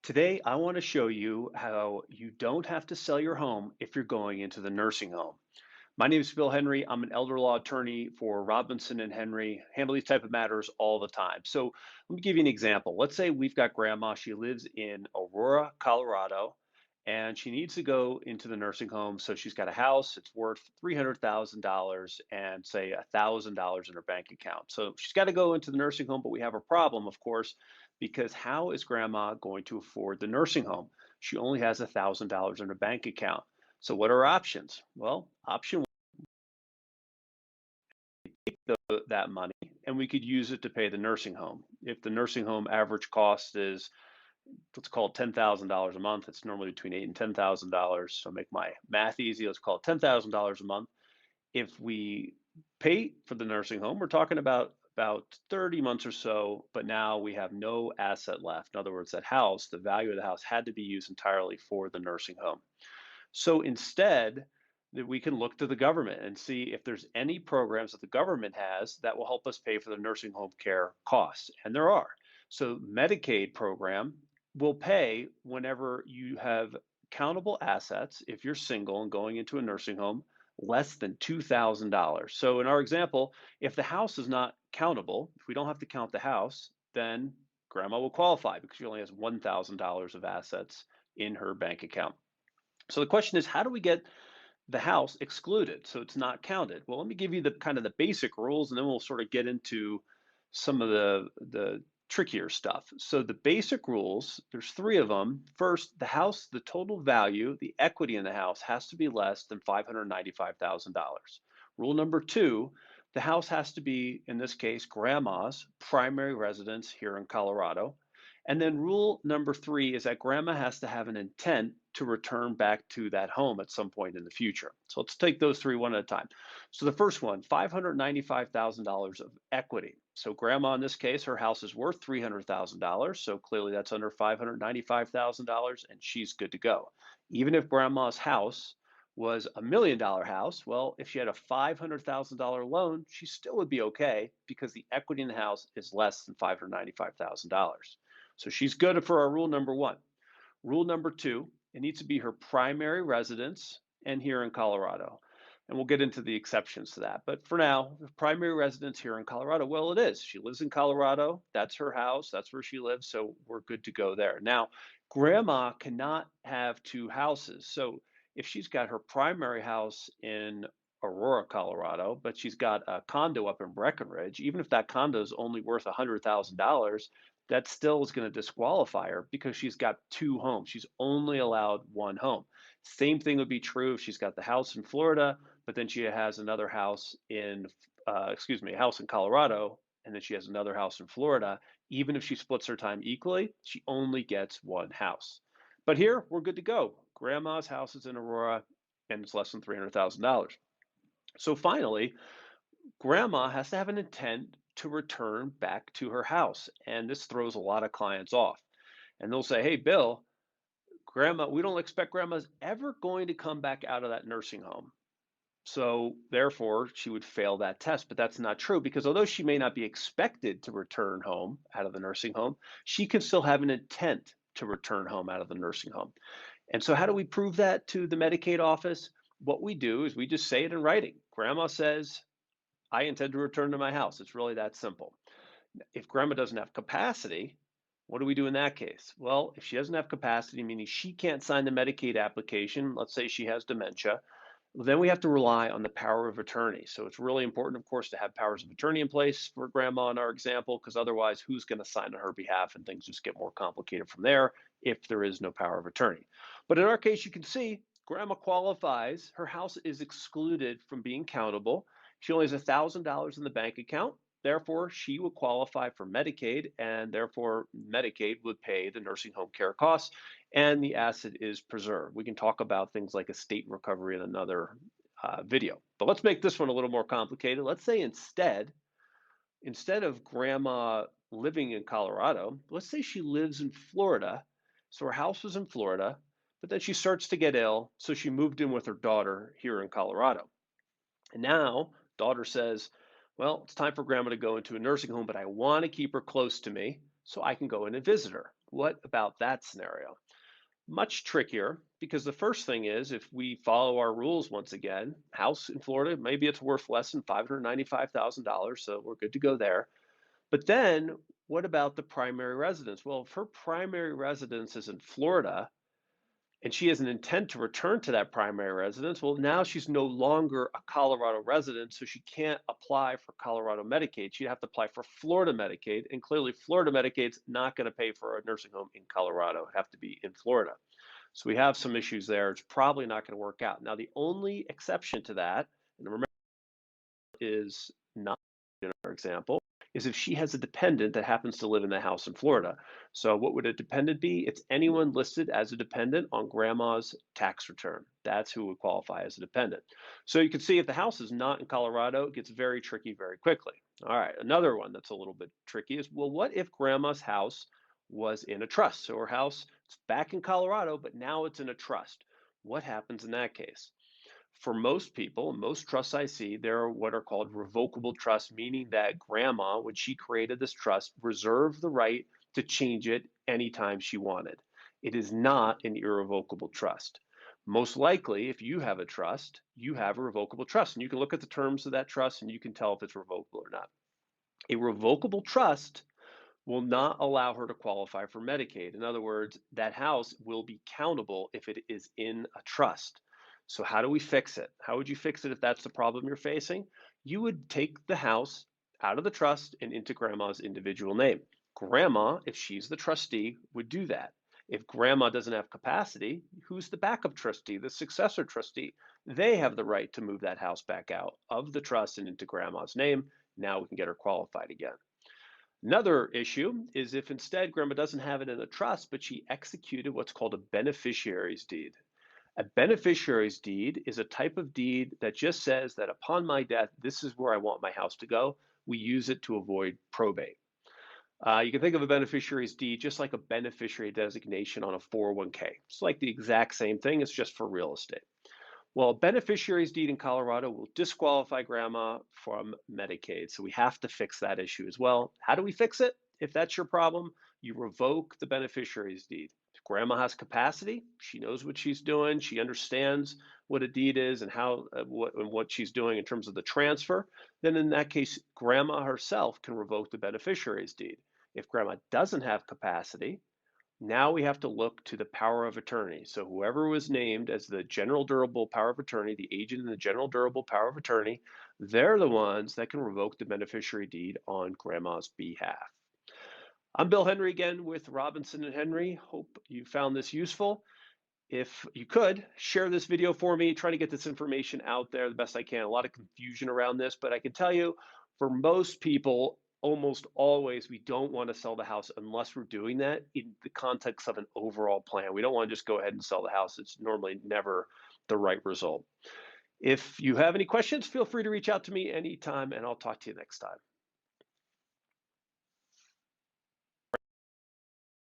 Today, I want to show you how you don't have to sell your home if you're going into the nursing home. My name is Bill Henry. I'm an elder law attorney for Robinson and Henry. Handle these type of matters all the time. So let me give you an example. Let's say we've got grandma. She lives in Aurora, Colorado, and she needs to go into the nursing home. So she's got a house. It's worth $300,000 and say $1,000 in her bank account. So she's got to go into the nursing home, but we have a problem, of course, because how is grandma going to afford the nursing home? She only has $1,000 in her bank account. So what are options? Well, option that money and we could use it to pay the nursing home. If the nursing home average cost is, let's call it $10,000 a month, it's normally between $8,000 and $10,000. So make my math easy, let's call it $10,000 a month. If we pay for the nursing home, we're talking about 30 months or so, but now we have no asset left. In other words, that house, the value of the house had to be used entirely for the nursing home. So instead, that we can look to the government and see if there's any programs that the government has that will help us pay for the nursing home care costs. And there are. So Medicaid program will pay whenever you have countable assets, if you're single and going into a nursing home, less than $2,000. So in our example, if the house is not countable, if we don't have to count the house, then grandma will qualify because she only has $1,000 of assets in her bank account. So the question is, how do we get the house excluded so it's not counted? Well, let me give you the kind of the basic rules, and then we'll sort of get into some of the trickier stuff. So the basic rules, there's three of them. First, the house, the total value, the equity in the house has to be less than $595,000. Rule number two, the house has to be, in this case, grandma's primary residence here in Colorado. And then rule number three is that grandma has to have an intent to return back to that home at some point in the future. So let's take those three one at a time. So the first one, $595,000 of equity. So grandma, in this case, her house is worth $300,000. So clearly that's under $595,000 and she's good to go. Even if grandma's house was $1 million house, well, if she had a $500,000 loan, she still would be okay because the equity in the house is less than $595,000. So she's good for our rule number one. Rule number two, it needs to be her primary residence and here in Colorado. And we'll get into the exceptions to that. But for now, the primary residence here in Colorado, well, it is. She lives in Colorado. That's her house. That's where she lives. So we're good to go there. Now, grandma cannot have two houses. So if she's got her primary house in Aurora, Colorado, but she's got a condo up in Breckenridge, even if that condo is only worth $100,000, that still is going to disqualify her because she's got two homes. She's only allowed one home. Same thing would be true if she's got the house in Florida, but then she has another house in, a house in Colorado, and then she has another house in Florida. Even if she splits her time equally, she only gets one house. But here, we're good to go. Grandma's house is in Aurora, and it's less than $300,000. So finally, grandma has to have an intent to return back to her house. And this throws a lot of clients off. And they'll say, hey, Bill, grandma, we don't expect grandma's ever going to come back out of that nursing home. So therefore, she would fail that test. But that's not true because although she may not be expected to return home out of the nursing home, she can still have an intent to return home out of the nursing home. And so how do we prove that to the Medicaid office? What we do is we just say it in writing. Grandma says, I intend to return to my house. It's really that simple. If grandma doesn't have capacity, what do we do in that case? Well, if she doesn't have capacity, meaning she can't sign the Medicaid application, let's say she has dementia, then we have to rely on the power of attorney. So it's really important, of course, to have powers of attorney in place for grandma in our example, because otherwise, who's going to sign on her behalf? And things just get more complicated from there if there is no power of attorney. But in our case, you can see grandma qualifies. Her house is excluded from being countable. She only has $1,000 in the bank account. Therefore, she would qualify for Medicaid, and therefore Medicaid would pay the nursing home care costs, and the asset is preserved. We can talk about things like estate recovery in another video. But let's make this one a little more complicated. Let's say instead of grandma living in Colorado, let's say she lives in Florida. So her house was in Florida, but then she starts to get ill, so she moved in with her daughter here in Colorado. And now daughter says, well, it's time for grandma to go into a nursing home, but I want to keep her close to me so I can go in and visit her. What about that scenario? Much trickier because the first thing is if we follow our rules once again, house in Florida, maybe it's worth less than $595,000, so we're good to go there. But then what about the primary residence? Well, if her primary residence is in Florida, and she has an intent to return to that primary residence, well, now she's no longer a Colorado resident, so she can't apply for Colorado Medicaid. She'd have to apply for Florida Medicaid, and clearly Florida Medicaid's not going to pay for a nursing home in Colorado. It'd have to be in Florida. So we have some issues there. It's probably not going to work out. Now, the only exception to that, and remember, is not in our example, is if she has a dependent that happens to live in the house in Florida. So what would a dependent be? It's anyone listed as a dependent on grandma's tax return. That's who would qualify as a dependent. So you can see if the house is not in Colorado, it gets very tricky very quickly. All right, another one that's a little bit tricky is, well, what if grandma's house was in a trust? So her house is back in Colorado, but now it's in a trust. What happens in that case? For most people, most trusts I see, there are what are called revocable trusts, meaning that grandma, when she created this trust, reserved the right to change it anytime she wanted. It is not an irrevocable trust. Most likely, if you have a trust, you have a revocable trust, and you can look at the terms of that trust and you can tell if it's revocable or not. A revocable trust will not allow her to qualify for Medicaid. In other words, that house will be countable if it is in a trust. So, how do we fix it? How would you fix it if that's the problem you're facing? You would take the house out of the trust and into grandma's individual name. Grandma, if she's the trustee, would do that. If grandma doesn't have capacity, who's the backup trustee, the successor trustee? They have the right to move that house back out of the trust and into grandma's name. Now we can get her qualified again. Another issue is if instead grandma doesn't have it in a trust, but she executed what's called a beneficiary's deed. A beneficiary's deed is a type of deed that just says that upon my death, this is where I want my house to go. We use it to avoid probate. You can think of a beneficiary's deed just like a beneficiary designation on a 401k. It's like the exact same thing, it's just for real estate. Well, beneficiary's deed in Colorado will disqualify grandma from Medicaid. So we have to fix that issue as well. How do we fix it? If that's your problem, you revoke the beneficiary's deed. If grandma has capacity, she knows what she's doing, she understands what a deed is and how what she's doing in terms of the transfer, then in that case, grandma herself can revoke the beneficiary's deed. If grandma doesn't have capacity, now we have to look to the power of attorney. So whoever was named as the general durable power of attorney, the agent in the general durable power of attorney, they're the ones that can revoke the beneficiary deed on grandma's behalf. I'm Bill Henry again with Robinson and Henry. Hope you found this useful. If you could, share this video for me, try to get this information out there the best I can. A lot of confusion around this, but I can tell you for most people, almost always, we don't want to sell the house unless we're doing that in the context of an overall plan. We don't want to just go ahead and sell the house. It's normally never the right result. If you have any questions, feel free to reach out to me anytime, and I'll talk to you next time.